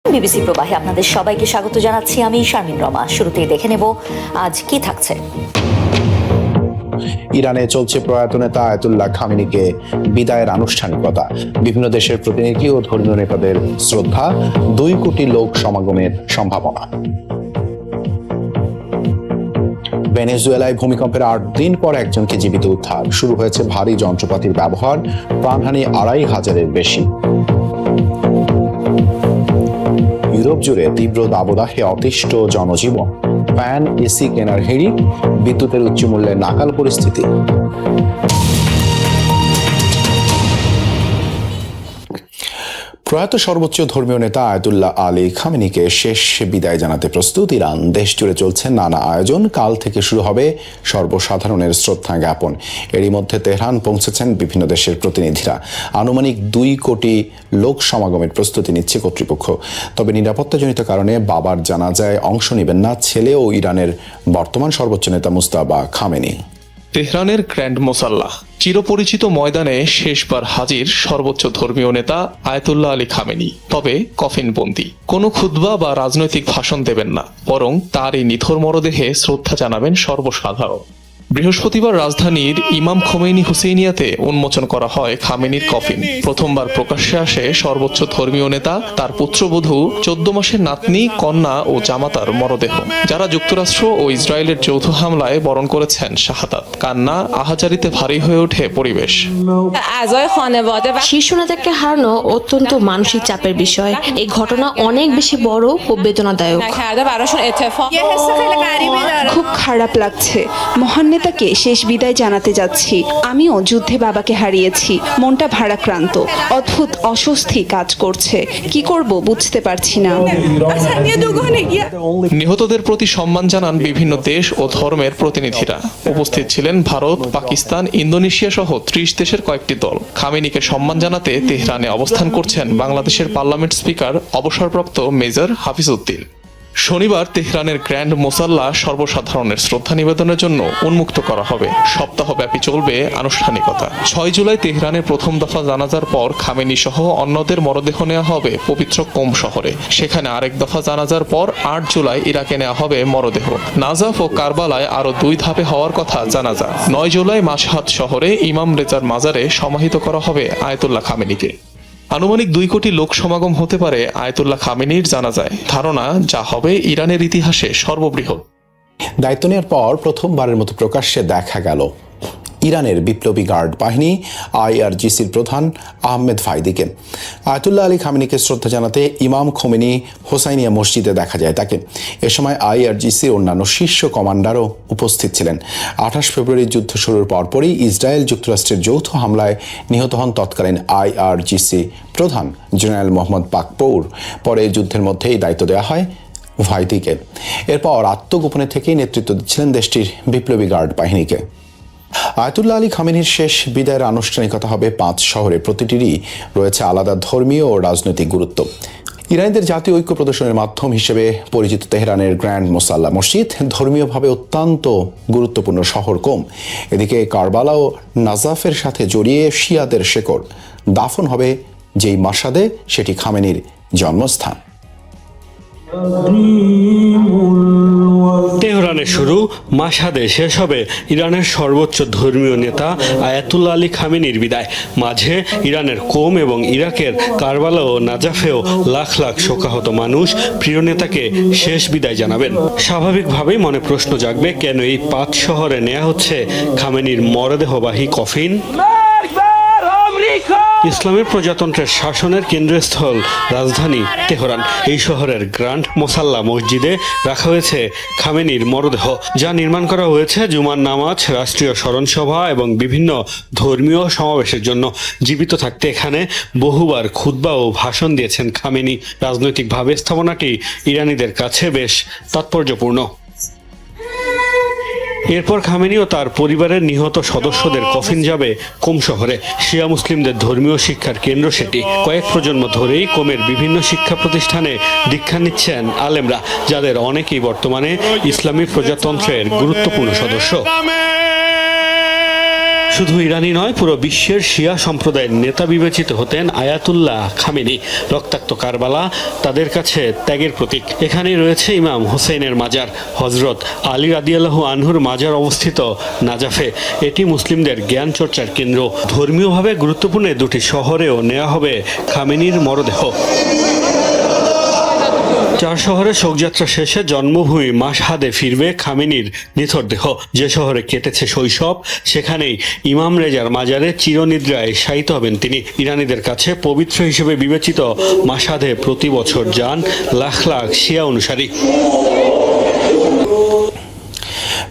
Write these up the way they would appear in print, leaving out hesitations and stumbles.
BBC প্রবাহে আপনাদের সবাইকে স্বাগত জানাচ্ছি। আমি শারমিন রমা। শুরুতেই দেখে নেব আজ কি থাকছে। ইরানে চলছে প্রয়াত নেতা আয়াতুল্লাহ খামেনিকে বিদায়ের আনুষ্ঠানিকতা। বিভিন্ন দেশের প্রতিনিধি ও ধর্মীয় নেতাদের শ্রদ্ধা, 2 কোটি লোক সমাগমের সম্ভাবনা। ভেনেজুয়েলায় ভূমিকম্পের 8 দিন পর একজনকে জীবিত উদ্ধার। শুরু হয়েছে ভারী যন্ত্রপাতির ব্যবহার, প্রাণহানি 2,500-এর বেশি। ইউরোপ জুড়ে তীব্র দাবদাহে অতিষ্ঠ জনজীবন। ফ্যান, এসি কেনার হিড়িক, বিদ্যুতের উচ্চমূল্যে নাকাল পরিস্থিতি। প্রয়াত সর্বোচ্চ ধর্মীয় নেতা আয়াতুল্লাহ আলী খামেনিকে শেষ বিদায় জানাতে প্রস্তুত ইরান। দেশ জুড়ে চলছে নানা আয়োজন। কাল থেকে শুরু হবে সর্বসাধারণের শ্রদ্ধা জ্ঞাপন। এরই মধ্যে তেহরান পৌঁছেছেন বিভিন্ন দেশের প্রতিনিধিরা। আনুমানিক 2 কোটি লোক সমাগমের প্রস্তুতি নিচ্ছে কর্তৃপক্ষ। তবে নিরাপত্তাজনিত কারণে বাবার জানাজায় অংশ নেবেন না ছেলে ও ইরানের বর্তমান সর্বোচ্চ নেতা মুজতবা খামেনি। তেহরানের গ্র্যান্ড মোসাল্লাহ চিরপরিচিত ময়দানে শেষবার হাজির সর্বোচ্চ ধর্মীয় নেতা আয়াতুল্লাহ আলী খামেনি। তবে কফিনবন্দি। কোনো খুতবা বা রাজনৈতিক ভাষণ দেবেন না, বরং তার এই নিথর মরদেহে শ্রদ্ধা জানাবেন সর্বসাধারণ। বৃহস্পতিবার রাজধানীর ইমাম খোমেনি হুসেইনিয়াতে উন্মোচন করা হয় খামেনির কফিন। প্রথমবার প্রকাশ্যে আসে সর্বোচ্চ ধর্মীয় নেতা, তার পুত্রবধূ, 14 মাসের নাতনি, কন্যা ও জামাতার মরদেহ, যারা যুক্তরাষ্ট্র ও ইসরায়েলের যৌথ হামলায় বরণ করেছেন শাহাদাত। কান্না আহাজারিতে ভারী হয়ে ওঠে পরিবেশ। শীর্ষ নেতাকে হারানো অত্যন্ত মানসিক চাপের বিষয়। এই ঘটনা অনেক বেশি বড় ও বেদনাদায়ক। খুব খারাপ লাগছে। মহান নেতাকে শেষ বিদায় জানাতে যাচ্ছি। আমিও যুদ্ধে বাবাকে হারিয়েছি। মনটা ভারাক্রান্ত, অদ্ভুত অস্বস্তি কাজ করছে। কি করব বুঝতে পারছি না। নিহতদের প্রতি সম্মান জানান বিভিন্ন দেশ ও ধর্মের প্রতিনিধিরা। উপস্থিত ছিলেন ভারত, পাকিস্তান, ইন্দোনেশিয়া সহ 30 দেশের কয়েকটি দল। খামেনিকে সম্মান জানাতে তেহরানে অবস্থান করছেন বাংলাদেশের পার্লামেন্ট স্পিকার অবসরপ্রাপ্ত মেজর হাফিজ উদ্দিন। শনিবার তেহরানের গ্র্যান্ড মোসাল্লাহ সর্বসাধারণের শ্রদ্ধা নিবেদনের জন্য উন্মুক্ত করা হবে। সপ্তাহব্যাপী চলবে আনুষ্ঠানিকতা। 6 জুলাই তেহরানের প্রথম দফা জানাজার পর খামেনি সহ অন্যদের মরদেহ নেওয়া হবে পবিত্র কোম শহরে। সেখানে আরেক দফা জানাজার পর 8 জুলাই ইরাকে নেওয়া হবে মরদেহ। নাজাফ ও কারবালায় আরো 2 ধাপে হওয়ার কথা জানাজা। 9 জুলাই মাশহাদ শহরে ইমাম রেজার মাজারে সমাহিত করা হবে আয়াতুল্লাহ খামেনিকে। আনুমানিক 2 কোটি লোক সমাগম হতে পারে আয়াতুল্লাহ খামেনির জানাজায়। ধারণা, যা হবে ইরানের ইতিহাসে সর্ববৃহৎ। দায়িত্ব নেওয়ার পর প্রথমবারের মতো প্রকাশ্যে দেখা গেল ইরানের বিপ্লবী গার্ড বাহিনী IRGCর প্রধান আহমেদ ফাইদিকে। আয়াতুল্লাহ আলী খামেনিকে শ্রদ্ধা জানাতে ইমাম খোমেনি হোসাইনিয়া মসজিদে দেখা যায় তাকে। এ সময় IRGCর অন্যান্য শীর্ষ কমান্ডারও উপস্থিত ছিলেন। 28 ফেব্রুয়ারি যুদ্ধ শুরুর পরপরই ইসরায়েল যুক্তরাষ্ট্রের যৌথ হামলায় নিহত হন তৎকালীন IRGC প্রধান জেনারেল মোহাম্মদ পাকপৌর। পরে যুদ্ধের মধ্যেই দায়িত্ব দেওয়া হয় ভাইদিকে। এরপর আত্মগোপনে থেকেই নেতৃত্ব দিচ্ছিলেন দেশটির বিপ্লবী গার্ড বাহিনীকে। আয়াতুল্লাহ আলী খামেনির শেষ বিদায়ের আনুষ্ঠানিকতা হবে 5 শহরে। প্রতিটিরই রয়েছে আলাদা ধর্মীয় ও রাজনৈতিক গুরুত্ব। ইরানিদের জাতীয় ঐক্য প্রদর্শনের মাধ্যম হিসেবে পরিচিত তেহরানের গ্র্যান্ড মোসাল্লাহ মসজিদ ধর্মীয়ভাবে অত্যন্ত গুরুত্বপূর্ণ শহর কোম। এদিকে কারবালা ও নাজাফের সাথে জড়িয়ে শিয়াদের শেকড়। দাফন হবে যেই মাসাদে, সেটি খামেনির জন্মস্থান। তেহরানে শুরু, মাশহাদে শেষ হবে ইরানের সর্বোচ্চ ধর্মীয় নেতা আয়াতুল্লাহ আলী খামেনির বিদায়। মাঝে ইরানের কোম এবং ইরাকের কারবালা ও নাজাফেও লাখ লাখ শোকাহত মানুষ প্রিয় নেতাকে শেষ বিদায় জানাবেন। স্বাভাবিকভাবেই মনে প্রশ্ন জাগবে, কেন এই 5 শহরে নেওয়া হচ্ছে খামেনির মরদেহবাহী কফিন? ইসলামী প্রজাতন্ত্রের শাসনের কেন্দ্রস্থল রাজধানী তেহরান। এই শহরের গ্র্যান্ড মোসাল্লাহ মসজিদে রাখা হয়েছে খামেনির মরদেহ, যা নির্মাণ করা হয়েছে জুমার নামাজ, রাষ্ট্রীয় স্মরণসভা এবং বিভিন্ন ধর্মীয় সমাবেশের জন্য। জীবিত থাকতে এখানে বহুবার খুতবা ও ভাষণ দিয়েছেন খামেনি। রাজনৈতিকভাবে স্থাপনাটি ইরানিদের কাছে বেশ তাৎপর্যপূর্ণ। এরপর খামেনি ও তার পরিবারের নিহত সদস্যদের কফিন যাবে কোম শহরে। শিয়া মুসলিমদের ধর্মীয় শিক্ষার কেন্দ্র সেটি। কয়েক প্রজন্ম ধরেই কোমের বিভিন্ন শিক্ষা প্রতিষ্ঠানে দীক্ষা নিচ্ছেন আলেমরা, যাদের অনেকেই বর্তমানে ইসলামী প্রজাতন্ত্রের গুরুত্বপূর্ণ সদস্য। শুধু ইরানি নয়, পুরো বিশ্বের শিয়া সম্প্রদায়ের নেতা বিবেচিত হতেন আয়াতুল্লাহ খামেনি। রক্তাক্ত কারবালা তাদের কাছে ত্যাগের প্রতীক। এখানেই রয়েছে ইমাম হোসেনের মাজার। হজরত আলী রাদিয়াল্লাহু আনহুর মাজার অবস্থিত নাজাফে। এটি মুসলিমদের জ্ঞান চর্চার কেন্দ্র। ধর্মীয়ভাবে গুরুত্বপূর্ণ দুটি শহরেও নেওয়া হবে খামেনির মরদেহ। 4 শহরে শোকযাত্রা শেষে জন্মভূমি মাশহাদে ফিরবে খামেনির নিথর দেহ। যে শহরে কেটেছে শৈশব, সেখানেই ইমাম রেজার মাজারে চিরনিদ্রায় শায়িত হবেন তিনি। ইরানিদের কাছে পবিত্র হিসেবে বিবেচিত মাশহাদে প্রতি বছর যান লাখ লাখ শিয়া অনুসারী।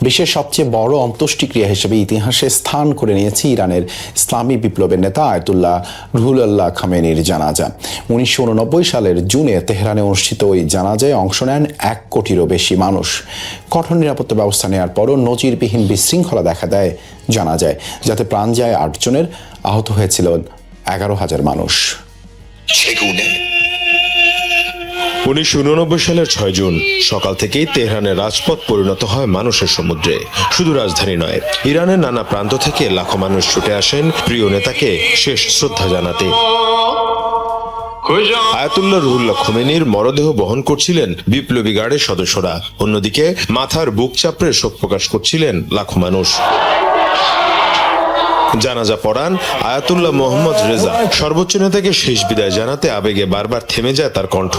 বিশ্বের সবচেয়ে বড় অন্ত্যেষ্টিক্রিয়া হিসেবে ইতিহাসে স্থান করে নিয়েছে ইরানের ইসলামী বিপ্লবের নেতা আয়াতুল্লাহ রুহুল্লাহ খামেনির জানাজা। 1989 সালের জুনে তেহরানে অনুষ্ঠিত ওই জানাজায় অংশ নেন 1 কোটিরও বেশি মানুষ। কঠোর নিরাপত্তা ব্যবস্থা নেওয়ার পরও নজিরবিহীন বিশৃঙ্খলা দেখা দেয় জানাজায়, যাতে প্রাণ যায় 8 জনের, আহত হয়েছিল 11,000 মানুষ। 1989 সালের 6 জুন সকাল থেকেই তেহরানের রাজপথ পরিণত হয় মানুষের সমুদ্রে। শুধু রাজধানী নয়, ইরানের নানা প্রান্ত থেকে লাখো মানুষ ছুটে আসেন প্রিয় নেতাকে শেষ শ্রদ্ধা জানাতে। আয়াতুল্লাহ রুহুল্লাহ খোমেনির মরদেহ বহন করছিলেন বিপ্লবী গার্ডের সদস্যরা। অন্যদিকে মাথার বুক চাপড়ে শোক প্রকাশ করছিলেন লাখো মানুষ। জানাজা পড়ান আয়াতুল্লাহ মোহাম্মদ রেজা। সর্বোচ্চ নেতাকে শেষ বিদায় জানাতে আবেগে বারবার থেমে যায় তার কণ্ঠ।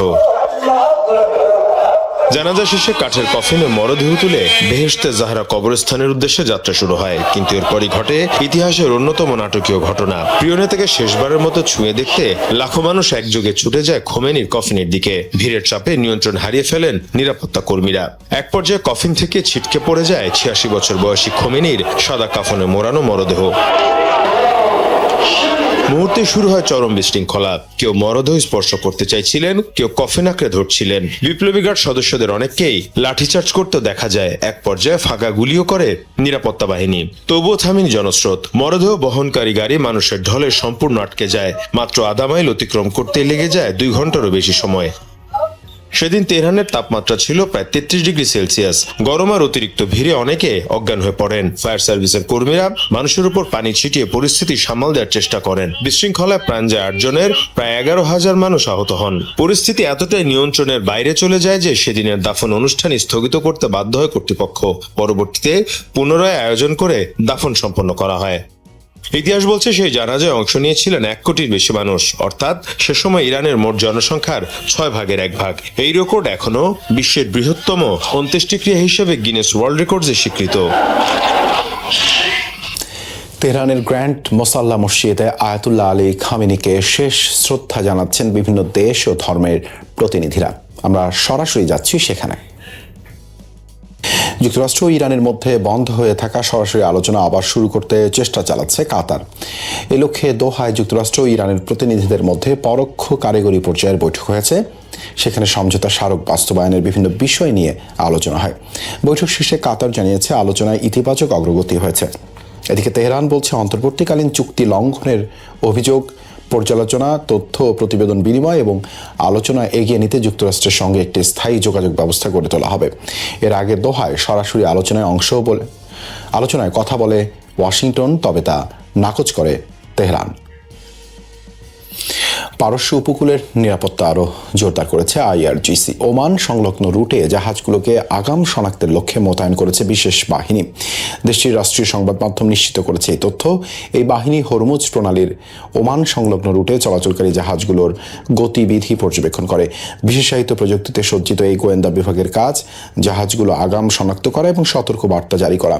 জানাজা শেষে কাঠের কফিনে মরদেহ তুলে বেহেশতে জাহরা কবরস্থানের উদ্দেশ্যে যাত্রা শুরু হয়। কিন্তু এরপরই ঘটে ইতিহাসের অন্যতম নাটকীয় ঘটনা। প্রিয় নেতাকে শেষবারের মতো ছুঁয়ে দেখতে লাখো মানুষ একযোগে ছুটে যায় খোমেনির কফিনের দিকে। ভিড়ের চাপে নিয়ন্ত্রণ হারিয়ে ফেলেন নিরাপত্তা কর্মীরা। এক পর্যায়ে কফিন থেকে ছিটকে পড়ে যায় 86 বছর বয়সী খোমেনির সাদা কাফনে মোড়ানো মরদেহ। মুহূর্তে শুরু হয় চরম বিশৃঙ্খলা। কেউ মরদেহ স্পর্শ করতে চাইছিলেন, কেউ কফিন আঁকড়ে ধরছিলেন। বিপ্লবী গার্ড সদস্যদের অনেককেই লাঠিচার্জ করতে দেখা যায়। এক পর্যায়ে ফাঁকা গুলিও করে নিরাপত্তা বাহিনী। তবুও থামেনি জনস্রোত। মরদেহ বহনকারী গাড়ি মানুষের ঢলে সম্পূর্ণ আটকে যায়। মাত্র আধা মাইল অতিক্রম করতে লেগে যায় 2 ঘন্টারও বেশি সময়। সেদিন তেহরানের তাপমাত্রা ছিল প্রায় 33 ডিগ্রি সেলসিয়াস। গরম আর অতিরিক্ত ভিড়ে অনেকে অজ্ঞান হয়ে পড়েন। ফায়ার সার্ভিসের কর্মীরা মানুষের উপর পানি ছিটিয়ে পরিস্থিতি সামাল দেওয়ার চেষ্টা করেন। বিশৃঙ্খলায় প্রাণ যায় 8 জনের, প্রায় 11,000 মানুষ আহত হন। পরিস্থিতি এতটাই নিয়ন্ত্রণের বাইরে চলে যায় যে সেদিনের দাফন অনুষ্ঠান স্থগিত করতে বাধ্য হয় কর্তৃপক্ষ। পরবর্তীতে পুনরায় আয়োজন করে দাফন সম্পন্ন করা হয়। ইতিহাস বলছে সেই জানাজায় অংশ নিয়েছিলেন 1 কোটির বেশি মানুষ, অর্থাৎ সে সময় ইরানের মোট জনসংখ্যার 6 ভাগের 1 ভাগ। এই রেকর্ড এখনো বিশ্বের বৃহত্তম অন্ত্যেষ্টিক্রিয়া হিসেবে গিনেস ওয়ার্ল্ড রেকর্ডসে স্বীকৃত। তেহরানের গ্র্যান্ড মোসাল্লা মসজিদে আয়াতুল্লাহ আলী খামেনিকে শেষ শ্রদ্ধা জানাচ্ছেন বিভিন্ন দেশ ও ধর্মের প্রতিনিধিরা। আমরা সরাসরি যাচ্ছি সেখানে। যুক্তরাষ্ট্র ও ইরানের মধ্যে বন্ধ হয়ে থাকা সরাসরি আলোচনা আবার শুরু করতে চেষ্টা চালাচ্ছে কাতার। এ লক্ষ্যে দোহায় যুক্তরাষ্ট্র ও ইরানের প্রতিনিধিদের মধ্যে পরোক্ষ কারিগরি পর্যায়ের বৈঠক হয়েছে। সেখানে সমঝোতা স্মারক বাস্তবায়নের বিভিন্ন বিষয় নিয়ে আলোচনা হয়। বৈঠক শেষে কাতার জানিয়েছে আলোচনায় ইতিবাচক অগ্রগতি হয়েছে। এদিকে তেহরান বলছে অন্তর্বর্তীকালীন চুক্তি লঙ্ঘনের অভিযোগ পর্যালোচনা, তথ্য ও প্রতিবেদন বিনিময় এবং আলোচনা এগিয়ে নিতে যুক্তরাষ্ট্রের সঙ্গে একটি স্থায়ী যোগাযোগ ব্যবস্থা গড়ে তোলা হবে। এর আগে দোহায় সরাসরি আলোচনায় কথা বলে ওয়াশিংটন, তবে তা নাকচ করে তেহরান। পারস্য উপকূলের নিরাপত্তা আরও জোরদার করেছে IRGC। ওমান সংলগ্ন রুটে জাহাজগুলোকে আগাম শনাক্তের লক্ষ্যে মোতায়েন করেছে বিশেষ বাহিনী। দেশটির রাষ্ট্রীয় সংবাদ মাধ্যম নিশ্চিত করেছে এই তথ্য। এই বাহিনী হরমুজ প্রণালীর ওমান সংলগ্ন রুটে চলাচলকারী জাহাজগুলোর গতিবিধি পর্যবেক্ষণ করে। বিশেষায়িত প্রযুক্তিতে সজ্জিত এই গোয়েন্দা বিভাগের কাজ জাহাজগুলো আগাম শনাক্ত করা এবং সতর্ক বার্তা জারি করা।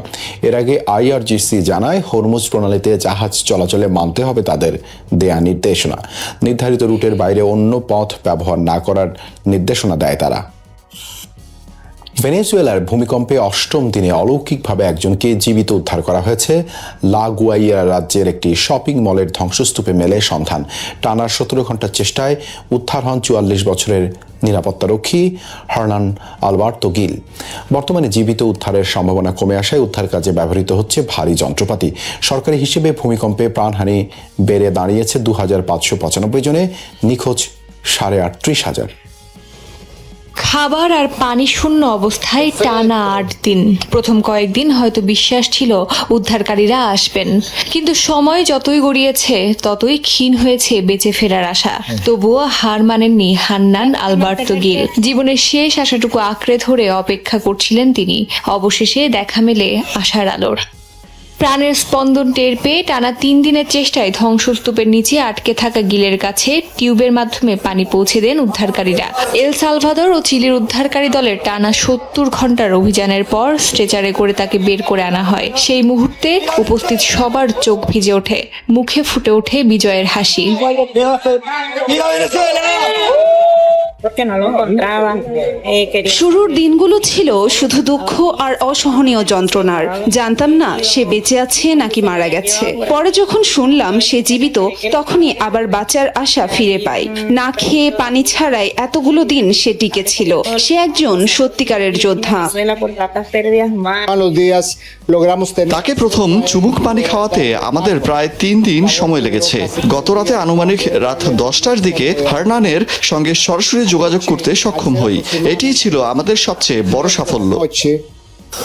এর আগে IRGC জানায় হরমুজ প্রণালীতে জাহাজ চলাচলে মানতে হবে তাদের দেয়া নির্দেশনা। নির্ধারিত রুটের বাইরে অন্য পথ ব্যবহার না করার নির্দেশনা দেয় তারা। ভেনেজুয়েলার ভূমিকম্পে 8ম দিনে অলৌকিকভাবে একজনকে জীবিত উদ্ধার করা হয়েছে। লা গুয়াইরা রাজ্যের একটি শপিং মলের ধ্বংসস্তূপে মেলে সন্ধান। টানা 17 ঘন্টার চেষ্টায় উদ্ধার হন 44 বছরের নিরাপত্তারক্ষী হার্নান আলবার্তো গিল। বর্তমানে জীবিত উদ্ধারের সম্ভাবনা কমে আসায় উদ্ধার কাজে ব্যবহৃত হচ্ছে ভারী যন্ত্রপাতি। সরকারি হিসেবে ভূমিকম্পে প্রাণহানি বেড়ে দাঁড়িয়েছে 2595 জনে, নিখোঁজ 38,500। খাবার আর পানি শূন্য অবস্থায় টানা ৮ দিন। প্রথম কয়েকদিন হয়তো বিশ্বাস ছিল উদ্ধারকারীরা আসবেন, কিন্তু সময় যতই গড়িয়েছে ততই ক্ষীণ হয়েছে বেঁচে ফেরার আশা। তবুও হার মানেননি হান্নান আলবার্তো গিল। জীবনের শেষ আশাটুকু আঁকড়ে ধরে অপেক্ষা করছিলেন তিনি। অবশেষে দেখা মেলে আশার আলোর। প্রাণের স্পন্দন টের পেয়ে টানা ৩ দিনের চেষ্টায় ধ্বংসস্তূপের নিচে আটকে থাকা গিলের কাছে টিউবের মাধ্যমে পানি পৌঁছে দেন উদ্ধারকারীরা। এল সালভাদর ও চিলির উদ্ধারকারী দলের টানা ৭০ ঘন্টার অভিযানের পর স্ট্রেচারে করে তাকে বের করে আনা হয়। সেই মুহূর্তে উপস্থিত সবার চোখ ভিজে ওঠে, মুখে ফুটে ওঠে বিজয়ের হাসি। শুরুর দিনগুলো ছিল শুধু দুঃখ আর অসহনীয় যন্ত্রণার। জানতাম না সে বেঁচে আছে নাকি মারা গেছে। পরে যখন শুনলাম সে জীবিত, তখনই আবার বাঁচার আশা ফিরে পাই। না খেয়ে পানি ছাড়াই এতগুলো দিন সে টিকে ছিল। সে একজন সত্যিকারের যোদ্ধা। তাকে প্রথম চুমুক পানি খাওয়াতে আমাদের প্রায় ৩ দিন সময় লেগেছে। গত রাতে আনুমানিক রাত 10টার দিকে হার্নানের সঙ্গে সরাসরি যোগাযোগ করতে সক্ষম হই। এটিই ছিল আমাদের সবচেয়ে বড় সাফল্য।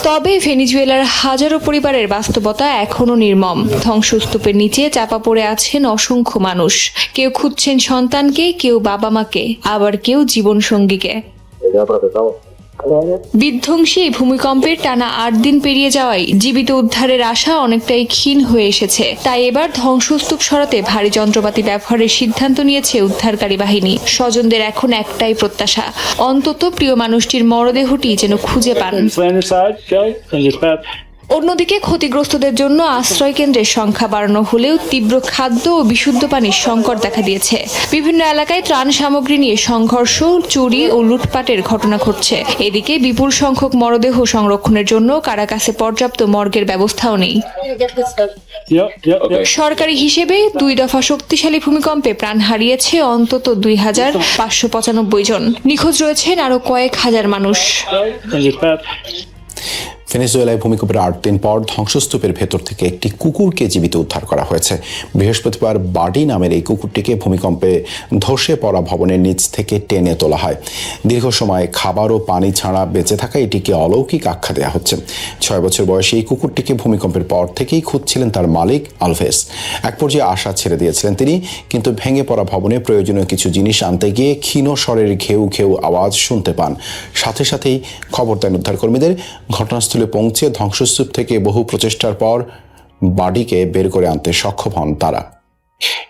তবে ভেনিজুয়েলার হাজারো পরিবারের বাস্তবতা এখনো নির্মম। ধ্বংসস্তূপের নিচে চাপা পড়ে আছেন অসংখ্য মানুষ। কেউ খুঁজছেন সন্তানকে, কেউ বাবা মাকে, আবার কেউ জীবনসঙ্গীকে। বিধ্বংসী এই ভূমিকম্পের টানা ৮ দিন পেরিয়ে যাওয়ায় জীবিত উদ্ধারের আশা অনেকটাই ক্ষীণ হয়ে এসেছে। তাই এবার ধ্বংসস্তূপ সরাতে ভারী যন্ত্রপাতি ব্যবহারের সিদ্ধান্ত নিয়েছে উদ্ধারকারী বাহিনী। স্বজনদের এখন একটাই প্রত্যাশা, অন্তত প্রিয় মানুষটির মরদেহটি যেন খুঁজে পান। অন্যদিকে ক্ষতিগ্রস্তদের জন্য আশ্রয় কেন্দ্রের সংখ্যা বাড়ানো হলেও তীব্র খাদ্য ও বিশুদ্ধ পানির সংকট দেখা দিয়েছে। বিভিন্ন এলাকায় ত্রাণ সামগ্রী নিয়ে সংঘর্ষ, চুরি ও লুটপাটের ঘটনা ঘটছে। এদিকে বিপুল সংখ্যক মরদেহ সংরক্ষণের জন্য কারাকাসে পর্যাপ্ত মর্গের ব্যবস্থাও নেই। সরকারি হিসেবে 2 দফা শক্তিশালী ভূমিকম্পে প্রাণ হারিয়েছে অন্তত 2595 জন। নিখোঁজ রয়েছেন আরো কয়েক হাজার মানুষ। ভেনেজুয়েলায় ভূমিকম্পের 8 দিন পর ধ্বংসস্তূপের ভেতর থেকে একটি কুকুরকে জীবিত উদ্ধার করা হয়েছে। বৃহস্পতিবার বাডি নামের এই কুকুরটিকে ভূমিকম্পে ধসে পড়া ভবনের নিচ থেকে টেনে তোলা হয়। দীর্ঘ সময় খাবার ও পানি ছাড়া বেঁচে থাকা এটিকে অলৌকিক আখ্যা দেওয়া হচ্ছে। 6 বছর বয়সী এই কুকুরটিকে ভূমিকম্পের পর থেকেই খুঁজছিলেন তার মালিক আলভেস। এক পর্যায়ে আশা ছেড়ে দিয়েছিলেন তিনি, কিন্তু ভেঙে পড়া ভবনে প্রয়োজনীয় কিছু জিনিস আনতে গিয়ে ক্ষীণ স্বরের ঘেউ ঘেউ আওয়াজ শুনতে পান। সাথে সাথেই খবর দেন উদ্ধারকর্মীদের। ঘটনাস্থলে পৌঁছে ধ্বংসস্তূপ থেকে বহু প্রচেষ্টার পর বাডিকে বের করে আনতে সক্ষম হন তারা।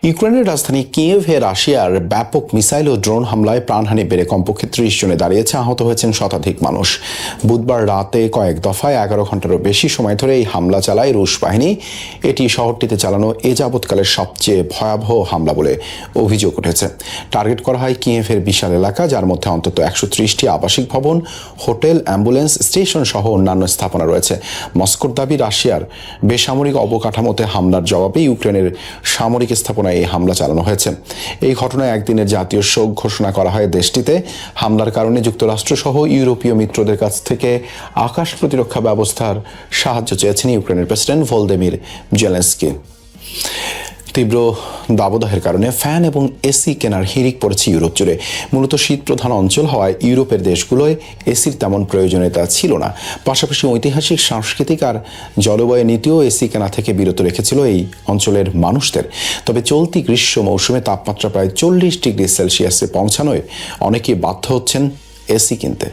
ইউক্রেনের রাজধানী কিয়েভে রাশিয়ার ব্যাপক মিসাইল ও ড্রোন হামলায় প্রাণহানি বেড়ে কমপক্ষে 30 জনে দাঁড়িয়েছে। আহত হয়েছেন শতাধিক মানুষ। বুধবার রাতে কয়েক দফায় 11 ঘন্টারও বেশি সময় ধরে এই হামলা চালায় রুশ বাহিনী। এটি শহরটিতে চালানো এ যাবৎকালের সবচেয়ে ভয়াবহ হামলা বলে অভিযোগ উঠেছে। টার্গেট করা হয় কিয়েভের বিশাল এলাকা, যার মধ্যে অন্তত 130টি আবাসিক ভবন, হোটেল, অ্যাম্বুলেন্স স্টেশন সহ অন্যান্য স্থাপনা রয়েছে। মস্কোর দাবি, রাশিয়ার বেসামরিক অবকাঠামোতে হামলার জবাবে ইউক্রেনের সামরিক স্থাপনায় এই হামলা চালানো হয়েছে। এই ঘটনায় একদিনের জাতীয় শোক ঘোষণা করা হয় দেশটিতে। হামলার কারণে যুক্তরাষ্ট্র সহ ইউরোপীয় মিত্রদের কাছ থেকে আকাশ প্রতিরক্ষা ব্যবস্থার সাহায্য চেয়েছেন ইউক্রেনের প্রেসিডেন্ট ভলোদিমির জেলেনস্কি। তীব্র দাবদাহের কারণে ফ্যান এবং এসি কেনার হিড়িক পড়েছে ইউরোপ জুড়ে। মূলত শীত প্রধান অঞ্চল হওয়ায় ইউরোপের দেশগুলোয় এসির তেমন প্রয়োজনীয়তা ছিল না। পাশাপাশি ঐতিহাসিক, সাংস্কৃতিক আর জলবায়ু নীতিও এসি কেনা থেকে বিরত রেখেছিল এই অঞ্চলের মানুষদের। তবে চলতি গ্রীষ্ম মৌসুমে তাপমাত্রা প্রায় 40 ডিগ্রি সেলসিয়াসে পৌঁছানোয় অনেকেই বাধ্য হচ্ছেন এসি কিনতে।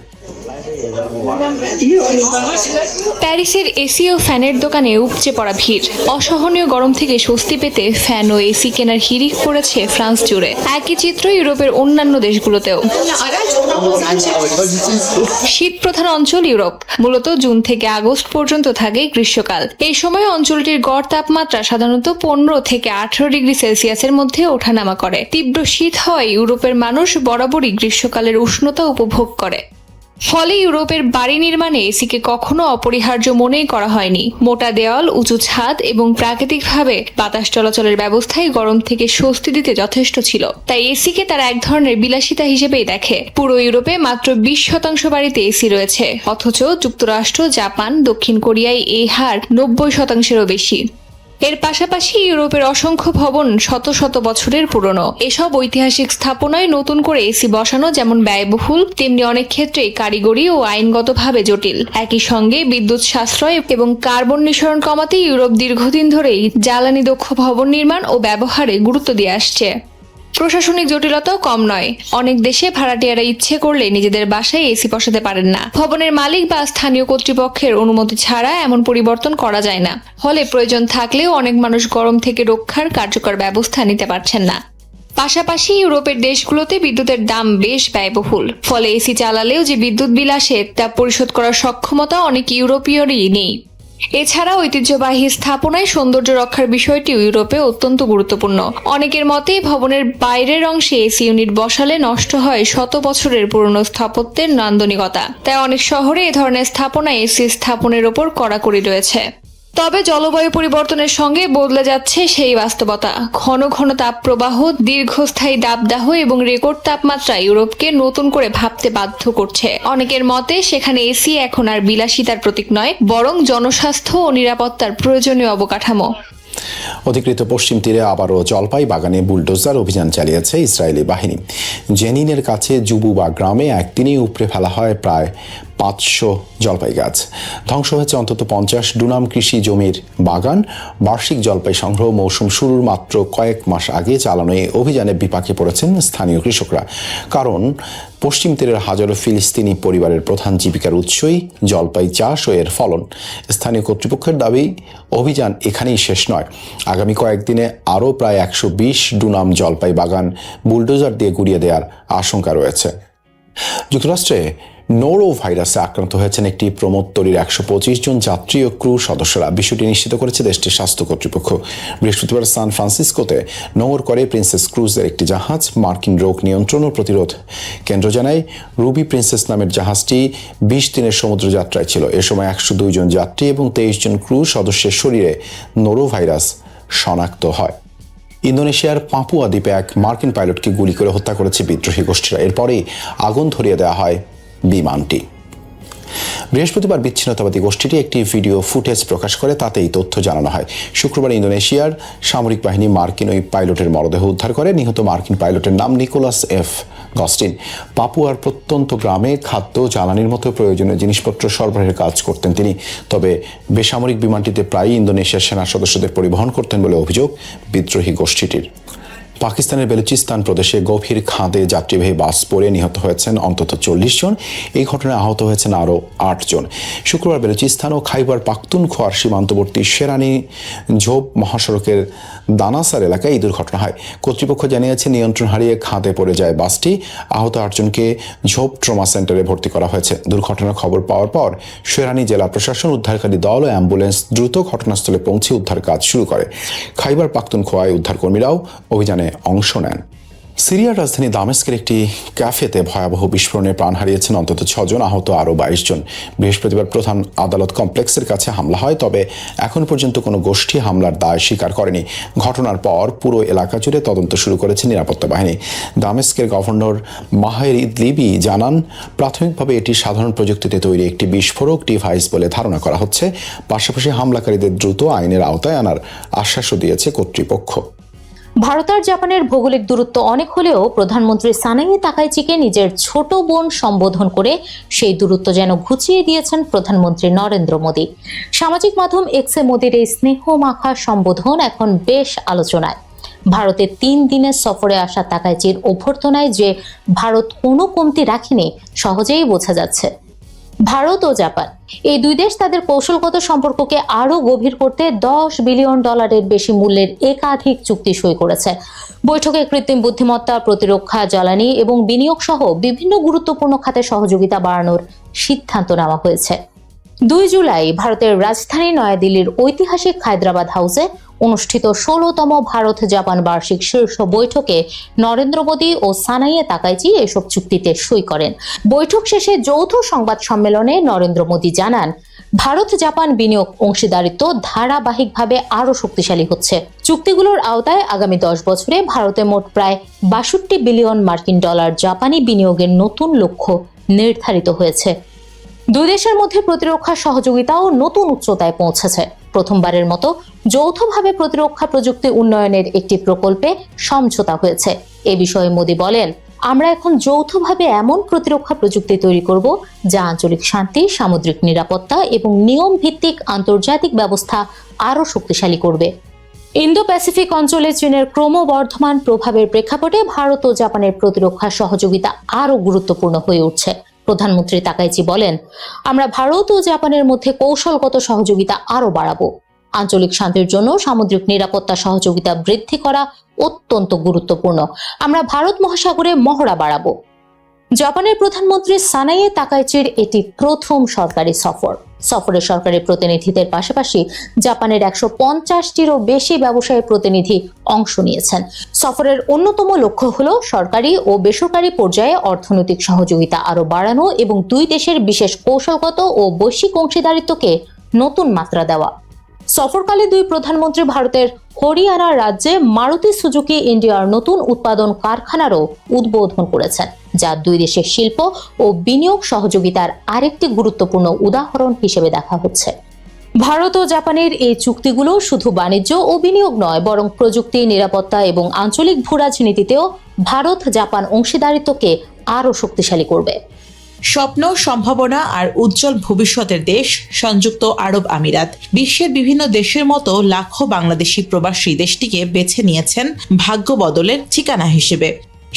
প্যারিসের এসি ও ফ্যানের দোকানে উপচে পড়া ভিড়। অসহনীয় গরম থেকে স্বস্তি পেতে ফ্যান ও এসি কেনার হিড়িক পড়েছে ফ্রান্স জুড়ে। একই চিত্র ইউরোপের অন্যান্য দেশগুলোতেও। শীত প্রধান অঞ্চল ইউরোপ। মূলত জুন থেকে আগস্ট পর্যন্ত থাকে গ্রীষ্মকাল। এই সময় অঞ্চলটির গড় তাপমাত্রা সাধারণত 15 থেকে 18 ডিগ্রি সেলসিয়াসের মধ্যে ওঠানামা করে। তীব্র শীত হওয়ায় ইউরোপের মানুষ বরাবরই গ্রীষ্মকালের উষ্ণতা উপভোগ করে। ফলে ইউরোপের বাড়ি নির্মাণে এসিকে কখনো অপরিহার্য মনেই করা হয়নি। মোটা দেওয়াল, উঁচু ছাদ এবং প্রাকৃতিকভাবে বাতাস চলাচলের ব্যবস্থায় গরম থেকে স্বস্তি দিতে যথেষ্ট ছিল। তাই এসিকে তারা এক ধরনের বিলাসিতা হিসেবেই দেখে। পুরো ইউরোপে মাত্র 20% বাড়িতে এসি রয়েছে, অথচ যুক্তরাষ্ট্র, জাপান, দক্ষিণ কোরিয়ায় এই হার 90%-এরও বেশি। এর পাশাপাশি ইউরোপের অসংখ্য ভবন শত শত বছরের পুরনো। এসব ঐতিহাসিক স্থাপনায় নতুন করে এসি বসানো যেমন ব্যয়বহুল, তেমনি অনেক ক্ষেত্রে কারিগরি ও আইনগতভাবে জটিল। একই সঙ্গে বিদ্যুৎ সাশ্রয় এবং কার্বন নিঃসরণ কমাতে ইউরোপ দীর্ঘদিন ধরেই জ্বালানি দক্ষ ভবন নির্মাণ ও ব্যবহারে গুরুত্ব দিয়ে আসছে। প্রশাসনিক জটিলতাও কম নয়। অনেক দেশে ভাড়াটিয়ারা ইচ্ছে করলে নিজেদের বাসায় এসি বসাতে পারেন না। ভবনের মালিক বা স্থানীয় কর্তৃপক্ষের অনুমতি ছাড়া এমন পরিবর্তন করা যায় না। ফলে প্রয়োজন থাকলেও অনেক মানুষ গরম থেকে রক্ষার কার্যকর ব্যবস্থা নিতে পারছেন না। পাশাপাশি ইউরোপের দেশগুলোতে বিদ্যুতের দাম বেশ ব্যয়বহুল। ফলে এসি চালালেও যে বিদ্যুৎ বিল আসে তা পরিশোধ করার সক্ষমতা অনেক ইউরোপীয়রই নেই। এছাড়া ঐতিহ্যবাহী স্থাপনায় সৌন্দর্য রক্ষার বিষয়টিও ইউরোপে অত্যন্ত গুরুত্বপূর্ণ। অনেকের মতে ভবনের বাইরের অংশে এসি ইউনিট বসালে নষ্ট হয় শত বছরের পুরনো স্থাপত্যের নান্দনিকতা। তাই অনেক শহরে এ ধরনের স্থাপনায় এসি স্থাপনের ওপর কড়াকড়ি রয়েছে। তবে জলবায়ু পরিবর্তনের সঙ্গে বদলে যাচ্ছে সেই বাস্তবতা। ঘন ঘন তাপপ্রবাহ, দীর্ঘস্থায়ী দাবদাহ এবং রেকর্ড তাপমাত্রা ইউরোপকে নতুন করে ভাবতে বাধ্য করছে। অনেকের মতে সেখানে এসি এখন আর বিলাসিতার প্রতীক নয়, বরং জনস্বাস্থ্য ও নিরাপত্তার প্রয়োজনীয় অবকাঠামো। অধিকৃত পশ্চিম তীরে আবারও জলপাই বাগানে বুলডোজার অভিযান চালিয়েছে ইসরায়েলি বাহিনী। জেনিনের কাছে জুবুবা গ্রামে একদিনেই উপড়ে ফেলা হয় প্রায় 500 জলপাই গাছ। ধ্বংস হয়েছে অন্তত 50 ডুনাম কৃষি জমির বাগান। বার্ষিক জলপাই সংগ্রহ মৌসুম শুরুর মাত্র কয়েক মাস আগে চালানো এই অভিযানে বিপাকে পড়েছেন স্থানীয় কৃষকরা। কারণ পশ্চিম তীরের হাজারো ফিলিস্তিনি পরিবারের প্রধান জীবিকার উৎসই জলপাই চাষ ও এর ফলন। স্থানীয় কর্তৃপক্ষের দাবি, অভিযান এখানেই শেষ নয়। আগামী কয়েকদিনে আরও প্রায় 120 ডুনাম জলপাই বাগান বুলডোজার দিয়ে গুড়িয়ে দেওয়ার আশঙ্কা রয়েছে। যুক্তরাষ্ট্রে নোরো ভাইরাসে আক্রান্ত হয়েছেন একটি প্রমোদতরীর 125 জন যাত্রী ও ক্রু সদস্যরা। বিষয়টি নিশ্চিত করেছে দেশটির স্বাস্থ্য কর্তৃপক্ষ। বৃহস্পতিবার সান ফ্রান্সিসকোতে নোঙর করে প্রিন্সেস ক্রুজের একটি জাহাজ। মার্কিন রোগ নিয়ন্ত্রণ ও প্রতিরোধ কেন্দ্র জানায়, রুবি প্রিন্সেস নামের জাহাজটি 20 দিনের সমুদ্র যাত্রায় ছিল। এ সময় 102 জন যাত্রী এবং 23 জন ক্রু সদস্যের শরীরে নোরো ভাইরাস শনাক্ত হয়। ইন্দোনেশিয়ার পাপুয়া দ্বীপে এক মার্কিন পাইলটকে গুলি করে হত্যা করেছে বিদ্রোহী গোষ্ঠীরা। এরপরেই আগুন ধরিয়ে দেওয়া হয় বিমানটি। বৃহস্পতিবার বিচ্ছিন্নতাবাদী গোষ্ঠীটি একটি ভিডিও ফুটেজ প্রকাশ করে, তাতেই তথ্য জানানো হয়। শুক্রবার ইন্দোনেশিয়ার সামরিক বাহিনী মার্কিন ওই পাইলটের মরদেহ উদ্ধার করে। নিহত মার্কিন পাইলটের নাম নিকোলাস এফ গস্টিন। পাপুয়ার প্রত্যন্ত গ্রামে খাদ্য, জ্বালানির মতো প্রয়োজনীয় জিনিসপত্র সরবরাহের কাজ করতেন তিনি। তবে বেসামরিক বিমানটিতে প্রায়ই ইন্দোনেশিয়ার সেনা সদস্যদের পরিবহন করতেন বলে অভিযোগ বিদ্রোহী গোষ্ঠীটির। পাকিস্তানের বেলুচিস্তান প্রদেশে গভীর খাদে যাত্রীবাহী বাস পড়ে নিহত হয়েছেন অন্তত 40 জন। এই ঘটনায় আহত হয়েছেন আরও 8 জন। শুক্রবার বেলুচিস্তান ও খাইবার পাখতুনখোয়ার সীমান্তবর্তী শেরানি ঝোপ মহাসড়কের দানাসার এলাকায় এই দুর্ঘটনা হয়। কর্তৃপক্ষ জানিয়েছে, নিয়ন্ত্রণ হারিয়ে খাদে পড়ে যায় বাসটি। আহত 8 জনকে ঝোপ ট্রমা সেন্টারে ভর্তি করা হয়েছে। দুর্ঘটনার খবর পাওয়ার পর শেরানি জেলা প্রশাসন, উদ্ধারকারী দল ও অ্যাম্বুলেন্স দ্রুত ঘটনাস্থলে পৌঁছে উদ্ধার কাজ শুরু করে। খাইবার পাখতুনখোয়ায় উদ্ধারকর্মীরাও অভিযানে অংশ নেন। সিরিয়ার রাজধানী দামেস্কের একটি ক্যাফেতে ভয়াবহ বিস্ফোরণে প্রাণ হারিয়েছেন অন্তত 6 জন, আহত আরও 22 জন। বৃহস্পতিবার প্রধান আদালত কমপ্লেক্সের কাছে হামলা হয়, তবে এখন পর্যন্ত কোনো গোষ্ঠী হামলার দায় স্বীকার করেনি। ঘটনার পর পুরো এলাকা জুড়ে তদন্ত শুরু করেছে নিরাপত্তা বাহিনী। দামেস্কের গভর্নর মাহের ইদলিবি জানান, প্রাথমিকভাবে এটি সাধারণ প্রযুক্তিতে তৈরি একটি বিস্ফোরক ডিভাইস বলে ধারণা করা হচ্ছে। পাশাপাশি হামলাকারীদের দ্রুত আইনের আওতায় আনার আশ্বাসও দিয়েছে কর্তৃপক্ষ। ভারত আর জাপানের ভৌগোলিক দূরত্ব অনেক হলেও প্রধানমন্ত্রী সানাই তাকাইচিকে নিজের ছোট বোন সম্বোধন করে সেই দূরত্ব যেন ঘুচিয়ে দিয়েছেন প্রধানমন্ত্রী নরেন্দ্র মোদী। সামাজিক মাধ্যম এক্সে মোদীর এই স্নেহ মাখা সম্বোধন এখন বেশ আলোচনায়। ভারতে 3 দিনের সফরে আসা তাকাইচির অভ্যর্থনায় যে ভারত কোনো কমতি রাখেনি সহজেই বোঝা যাচ্ছে। ভারত ও জাপান এই দুই দেশ তাদের কৌশলগত সম্পর্ককে আরো গভীর করতে $10 বিলিয়ন বেশি মূল্যের একাধিক চুক্তি সই করেছে। বৈঠকে কৃত্রিম বুদ্ধিমত্তা, প্রতিরক্ষা, জ্বালানি এবং বিনিয়োগ সহ বিভিন্ন গুরুত্বপূর্ণ খাতে সহযোগিতা বাড়ানোর সিদ্ধান্ত নেওয়া হয়েছে। 2 জুলাই ভারতের রাজধানী নয়াদিল্লির ঐতিহাসিক হায়দ্রাবাদ হাউসে অনুষ্ঠিত 16তম ভারত জাপান বার্ষিক শীর্ষ বৈঠকে নরেন্দ্র মোদী ও সানাই তাকাইচি এসব চুক্তিতে সই করেন। বৈঠক শেষে যৌথ সংবাদ সম্মেলনে নরেন্দ্র মোদী জানান, ভারত জাপান বিনিয়োগ অংশীদারিত্ব ধারাবাহিকভাবে আরো শক্তিশালী হচ্ছে। চুক্তিগুলোর আওতায় আগামী 10 বছরে ভারতে মোট প্রায় $62 বিলিয়ন জাপানি বিনিয়োগের নতুন লক্ষ্য নির্ধারিত হয়েছে। দুই দেশের মধ্যে প্রতিরক্ষা সহযোগিতাও নতুন উচ্চতায় পৌঁছেছে। প্রথমবারের মতো যৌথভাবে প্রতিরক্ষা প্রযুক্তি উন্নয়নের একটি প্রকল্পে সমঝোতা হয়েছে। এ বিষয়ে মোদি বলেন, আমরা এখন যৌথভাবে এমন প্রতিরক্ষা প্রযুক্তি তৈরি করব যা আঞ্চলিক শান্তি, সামুদ্রিক নিরাপত্তা এবং নিয়ম ভিত্তিক আন্তর্জাতিক ব্যবস্থা আরও শক্তিশালী করবে। ইন্দো প্যাসিফিক অঞ্চলে চীনের ক্রমবর্ধমান প্রভাবের প্রেক্ষাপটে ভারত ও জাপানের প্রতিরক্ষা সহযোগিতা আরও গুরুত্বপূর্ণ হয়ে উঠছে। প্রধানমন্ত্রী তাকাইচি বলেন, আমরা ভারত ও জাপানের মধ্যে কৌশলগত সহযোগিতা আরও বাড়াবো। আঞ্চলিক শান্তির জন্য সামুদ্রিক নিরাপত্তা সহযোগিতা বৃদ্ধি করা অত্যন্ত গুরুত্বপূর্ণ। আমরা ভারত মহাসাগরে মহড়া বাড়াবো। জাপানের প্রধানমন্ত্রী সানায়ে তাকাইচির এটি প্রথম সরকারি সফর। সফরে সরকারি প্রতিনিধিদের পাশাপাশি জাপানের 150টিরও বেশি ব্যবসায়ী প্রতিনিধি অংশ নিয়েছেন। সফরের অন্যতম লক্ষ্য হল সরকারি ও বেসরকারি পর্যায়ে অর্থনৈতিক সহযোগিতা আরও বাড়ানো এবং দুই দেশের বিশেষ কৌশলগত ও বৈশ্বিক অংশীদারিত্বকে নতুন মাত্রা দেওয়া। সফরকালে দুই প্রধানমন্ত্রী ভারতের হরিয়ানা রাজ্যে মারুতি সুজুকি ইন্ডিয়ার নতুন উৎপাদন কারখানারও উদ্বোধন করেছেন, যা দুই দেশের শিল্প ও বিনিয়োগ সহযোগিতার আরেকটি গুরুত্বপূর্ণ উদাহরণ হিসেবে দেখা হচ্ছে। ভারত ও জাপানের এই চুক্তিগুলো শুধু বাণিজ্য ও বিনিয়োগ নয়, বরং প্রযুক্তি, নিরাপত্তা এবং আঞ্চলিক ভূরাজনীতিতেও ভারত জাপান অংশীদারিত্বকে আরও শক্তিশালী করবে। স্বপ্ন, সম্ভাবনা আর উজ্জ্বল ভবিষ্যতের দেশ সংযুক্ত আরব আমিরাত। বিশ্বের বিভিন্ন দেশের মতো লাখো বাংলাদেশি প্রবাসী দেশটিকে বেছে নিয়েছেন ভাগ্য বদলের ঠিকানা হিসেবে।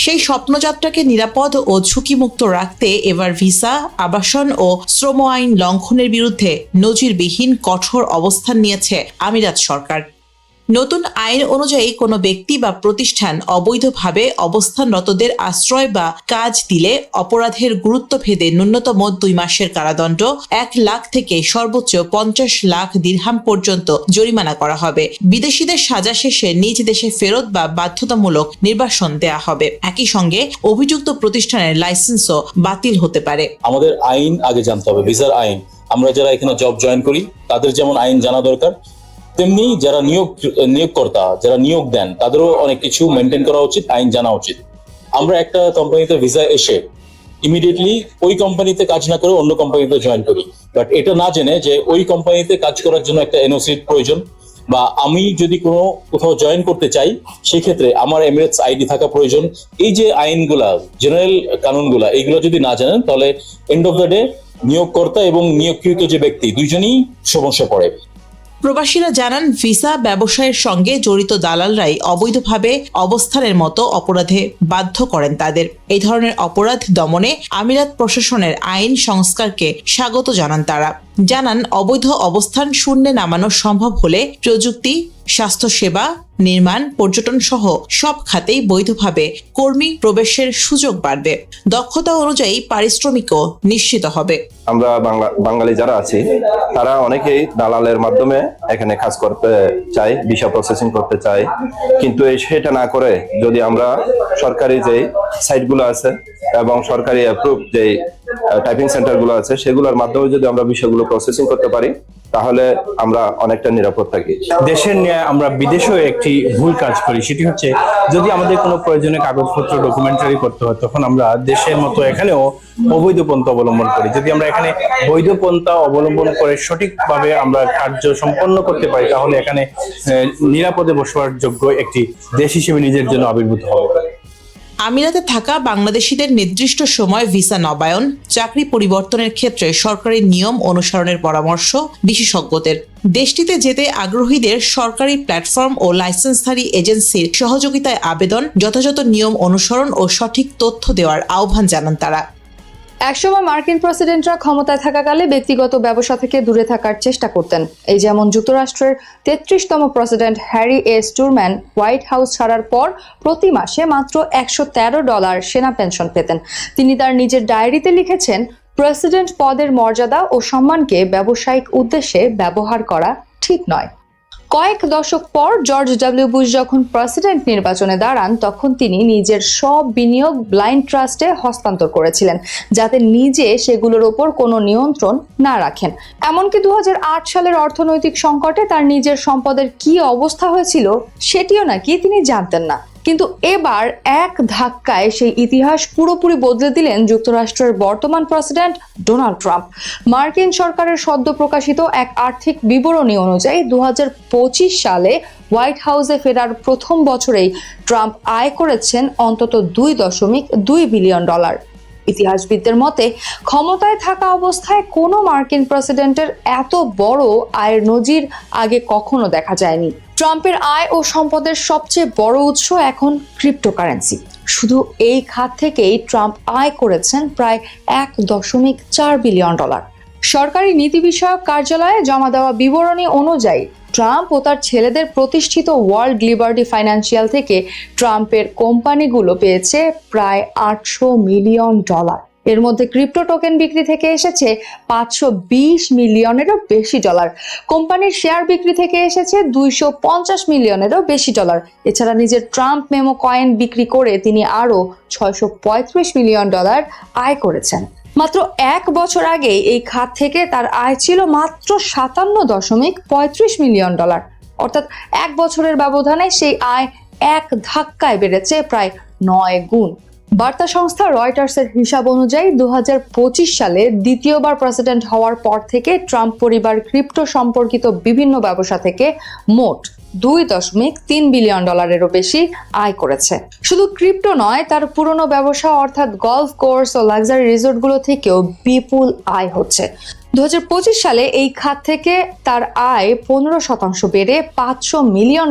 সেই স্বপ্নযাত্রাকে নিরাপদ ও ঝুঁকিমুক্ত রাখতে এবার ভিসা, আবাসন ও শ্রম আইন লঙ্ঘনের বিরুদ্ধে নজিরবিহীন কঠোর অবস্থান নিয়েছে আমিরাত সরকার। নতুন আইন অনুযায়ী কোনো ব্যক্তি বা প্রতিষ্ঠান অবৈধভাবে অবস্থানরতদের আশ্রয় বা কাজ দিলে অপরাধের গুরুত্ব ভেদে ন্যূনতম 2 মাসের কারাদণ্ড, 1 লাখ থেকে সর্বোচ্চ 50 লাখ দিরহাম পর্যন্ত জরিমানা করা হবে। বিদেশিদের সাজা শেষে নিজ দেশে ফেরত বা বাধ্যতামূলক নির্বাসন দেয়া হবে। একই সঙ্গে অভিযুক্ত প্রতিষ্ঠানের লাইসেন্সও বাতিল হতে পারে। আমাদের আইন আগে জানতে হবে, ভিসার আইন। আমরা যারা এখানে জব জয়েন করি তাদের যেমন আইন জানা দরকার, তেমনি যারা নিয়োগকর্তা যারা নিয়োগ দেন তাদেরও অনেক কিছু মেনটেন করা উচিত, আইন জানা উচিত। আমরা একটা কোম্পানিতে ভিসা এসে ইমিডিয়েটলি ওই কোম্পানিতে কাজ না করে অন্য কোম্পানিতে জয়েন করি, বাট এটা না জেনে যে ওই কোম্পানিতে কাজ করার জন্য একটা এনওসির প্রয়োজন, বা আমি যদি কোথাও জয়েন করতে চাই সেক্ষেত্রে আমার এমিরেটস আইডি থাকা প্রয়োজন। এই যে আইনগুলা, জেনারেল কানুনগুলা, এইগুলো যদি না জানেন তাহলে এন্ড অফ দ্য ডে নিয়োগকর্তা এবং নিয়োগকৃত যে ব্যক্তি দুইজনই সমস্যা পড়ে। প্রবাসীরা জানান, ভিসা ব্যবসায়ের সঙ্গে জড়িত দালালরাই অবৈধভাবে অবস্থানের মতো অপরাধে বাধ্য করেন তাদের। এই ধরনের অপরাধ দমনে আমিরাত প্রশাসনের আইন সংস্কারকে স্বাগত জানান তারা। জানান, অবৈধ অবস্থান শূন্যে নামানো সম্ভব হলে প্রযুক্তি, স্বাস্থ্যসেবা, নির্মাণ, পর্যটন সহ সব খাতেই বৈধভাবে কর্মী প্রবেশের সুযোগ বাড়বে। দক্ষতা অনুযায়ী পারিশ্রমিকও নিশ্চিত হবে। আমরা বাঙালি যারা আছি তারা অনেকেই দালালের মাধ্যমে এখানে কাজ করতে চাই, ভিসা প্রসেসিং করতে চাই, কিন্তু সেটা না করে যদি আমরা সরকারি যে সাইটগুলো আছে এবং সরকারি অ্যাপ্রুভ যে টাইপিং সেন্টারগুলো আছে সেগুলোর মাধ্যমে যদি আমরা বিষয়গুলো প্রসেসিং করতে পারি তাহলে আমরা অনেকটা নিরাপদ থাকি। দেশের নিয়ে আমরা বিদেশেও একটি ভুল কাজ করি, সেটি হচ্ছে যদি আমাদের কোনো প্রয়োজনীয় কাগজপত্র ডকুমেন্টারি করতে হয় তখন আমরা দেশের মতো এখানেও অবৈধ পন্থা অবলম্বন করি। যদি আমরা এখানে বৈধ পন্থা অবলম্বন করে সঠিকভাবে আমরা কার্য সম্পন্ন করতে পারি তাহলে এখানে নিরাপদে বসবাস যোগ্য একটি দেশ হিসেবে নিজের জন্য আবির্ভূত হবে। আমিরাতে থাকা বাংলাদেশিদের নির্দিষ্ট সময় ভিসা নবায়ন, চাকরি পরিবর্তনের ক্ষেত্রে সরকারি নিয়ম অনুসরণের পরামর্শ বিশেষজ্ঞদের। দেশটিতে যেতে আগ্রহীদের সরকারি প্ল্যাটফর্ম ও লাইসেন্সধারী এজেন্সির সহযোগিতায় আবেদন, যথাযথ নিয়ম অনুসরণ ও সঠিক তথ্য দেওয়ার আহ্বান জানান তারা। একসময় মার্কিন প্রেসিডেন্টরা ক্ষমতায় থাকাকালে ব্যক্তিগত ব্যবসা থেকে দূরে থাকার চেষ্টা করতেন। এই যেমন যুক্তরাষ্ট্রের 33তম president Harry S Truman White House ছাড়ার পর প্রতি মাসে মাত্র $113 সেনা পেনশন পেতেন। তিনি তার নিজের ডায়েরিতে লিখেছেন, প্রেসিডেন্ট পদের মর্যাদা ও সম্মানকে ব্যবসায়িক উদ্দেশ্যে ব্যবহার করা ঠিক নয়। কয়েক দশক পর জর্জ ডব্লিউ বুশ যখন প্রেসিডেন্ট নির্বাচনে দাঁড়ান তখন তিনি নিজের সব বিনিয়োগ ব্লাইন্ড ট্রাস্টে হস্তান্তর করেছিলেন, যাতে নিজে সেগুলোর ওপর কোনো নিয়ন্ত্রণ না রাখেন। এমনকি 2008 সালের অর্থনৈতিক সংকটে তার নিজের সম্পদের কি অবস্থা হয়েছিল সেটিও নাকি তিনি জানতেন না। কিন্তু এবার এক ধাক্কায় সেই ইতিহাস পুরোপুরি বদলে দিলেন যুক্তরাষ্ট্রের বর্তমান প্রেসিডেন্ট ডোনাল্ড ট্রাম্প। মার্কিন সরকারের সদ্য প্রকাশিত এক আর্থিক বিবরণী অনুযায়ী 2025 সালে হোয়াইট হাউসে ফেরার প্রথম বছরেই ট্রাম্প আয় করেছেন অন্তত $2.2 বিলিয়ন। ইতিহাসবিদদের মতে ক্ষমতায় থাকা অবস্থায় কোনো মার্কিন প্রেসিডেন্টের এত বড় আয়ের নজির আগে কখনো দেখা যায়নি। ট্রাম্পের আয় ও সম্পদের সবচেয়ে বড় উৎস এখন ক্রিপ্টোকারেন্সি। শুধু এই খাত থেকেই ট্রাম্প আয় করেছেন প্রায় $1.4 বিলিয়ন। সরকারি নীতি বিষয়ক কার্যালয়ে জমা দেওয়া বিবরণী অনুযায়ী ট্রাম্প ও তার ছেলেদের প্রতিষ্ঠিত ওয়ার্ল্ড লিবার্টি ফাইন্যান্সিয়াল থেকে ট্রাম্পের কোম্পানিগুলো পেয়েছে প্রায় $800 মিলিয়ন। এর মধ্যে ক্রিপ্টো টোকেন বিক্রি থেকে এসেছে $520 মিলিয়নেরও বেশি। কোম্পানির শেয়ার বিক্রি থেকে এসেছে $250 মিলিয়নেরও বেশি। এছাড়া নিজের ট্রাম্প মেমো কয়েন বিক্রি করে তিনি আরও $635 মিলিয়ন আয় করেছেন। মাত্র 1 বছর আগে এই খাত থেকে তার আয় ছিল মাত্র $57.35 মিলিয়ন। অর্থাৎ 1 বছরের ব্যবধানে সেই আয় এক ধাক্কায় বেড়েছে প্রায় 9 গুণ। বার্তা সংস্থা রয়টার্সের হিসাব অনুযায়ী 2025 সালে দ্বিতীয়বার প্রেসিডেন্ট হওয়ার পর থেকে ট্রাম্প পরিবার ক্রিপ্টো সম্পর্কিত বিভিন্ন ব্যবসা থেকে মোট $2.3 বিলিয়ন বেশি আয় করেছে। শুধু ক্রিপ্টো নয়, তার পুরনো ব্যবসা অর্থাৎ গলফ কোর্স ও লাক্সারি রিসোর্টগুলো থেকেও বিপুল আয় হচ্ছে। 2025 সালে এই খাত থেকে তার আয় 15% বেড়ে $500 মিলিয়ন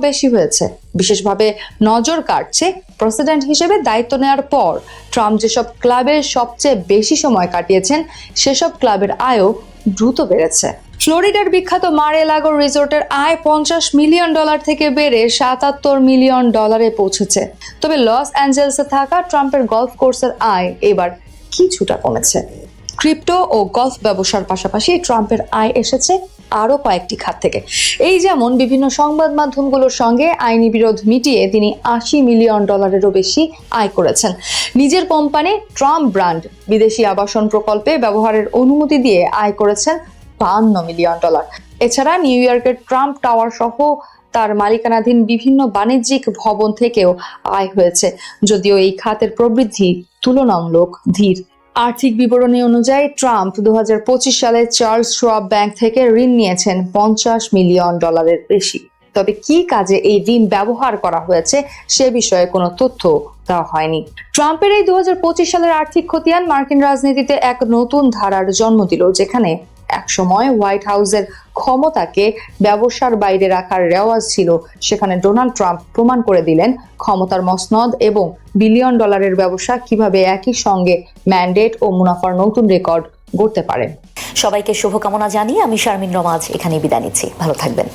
বেশি হয়েছে। বিশেষভাবে নজর কাটছে প্রেসিডেন্ট হিসেবে দায়িত্ব নেওয়ার পর ট্রাম্প যেসব ক্লাবে সবচেয়ে বেশি সময় কাটিয়েছেন সেসব ক্লাবের আয়ও দ্রুত বেড়েছে। ফ্লোরিডার বিখ্যাত মার-এ-লাগো রিসোর্টের আয় $50 মিলিয়ন থেকে বেড়ে $77 মিলিয়ন পৌঁছেছে। তবে লস অ্যাঞ্জেলেসে থাকা ট্রাম্পের গলফ কোর্সের আয় এবার কিছুটা কমেছে। ক্রিপ্টো ও গলফ ব্যবসার পাশাপাশি ট্রাম্পের আয় এসেছে আরো কয়েকটি খাত থেকে। এই যেমন বিভিন্ন সংবাদ মাধ্যমগুলোর সঙ্গে আইনি বিরোধ মিটিয়ে তিনি $80 মিলিয়ন বেশি আয় করেছেন। নিজের কোম্পানি ট্রাম্প ব্র্যান্ড বিদেশি আবাসন প্রকল্পে ব্যবহারের অনুমতি দিয়ে আয় করেছেন $52 মিলিয়ন। এছাড়া নিউ ইয়র্কের ট্রাম্প টাওয়ার সহ তার মালিকানাধীন বিভিন্ন বাণিজ্যিক ভবন থেকেও আয় হয়েছে, যদিও এই খাতের প্রবৃদ্ধি তুলনামূলক ধীর। আর্থিক বিবরণী অনুযায়ী ট্রাম্প 2025 সালে চার্লস শোয়াব ব্যাংক থেকে ঋণ নিয়েছেন $50 মিলিয়ন বেশি। তবে কি কাজে এই ঋণ ব্যবহার করা হয়েছে সে বিষয়ে কোনো তথ্য দেওয়া হয়নি। ট্রাম্পের এই 2025 সালের আর্থিক খতিয়ান মার্কিন রাজনীতিতে এক নতুন ধারার জন্ম দিল, যেখানে একসময় হোয়াইট হাউসের ক্ষমতাকে ব্যবসার বাইরে রাখার রেওয়াজ ছিল, সেখানে ডোনাল্ড ট্রাম্প প্রমাণ করে দিলেন ক্ষমতার মসনদ এবং $বিলিয়ন ব্যবসা কিভাবে একই সঙ্গে ম্যান্ডেট ও মুনাফার নতুন রেকর্ড গড়তে পারে। সবাইকে শুভকামনা জানিয়ে আমি শারমিন রমাজ এখানেই বিদায় নিচ্ছি। ভালো থাকবেন।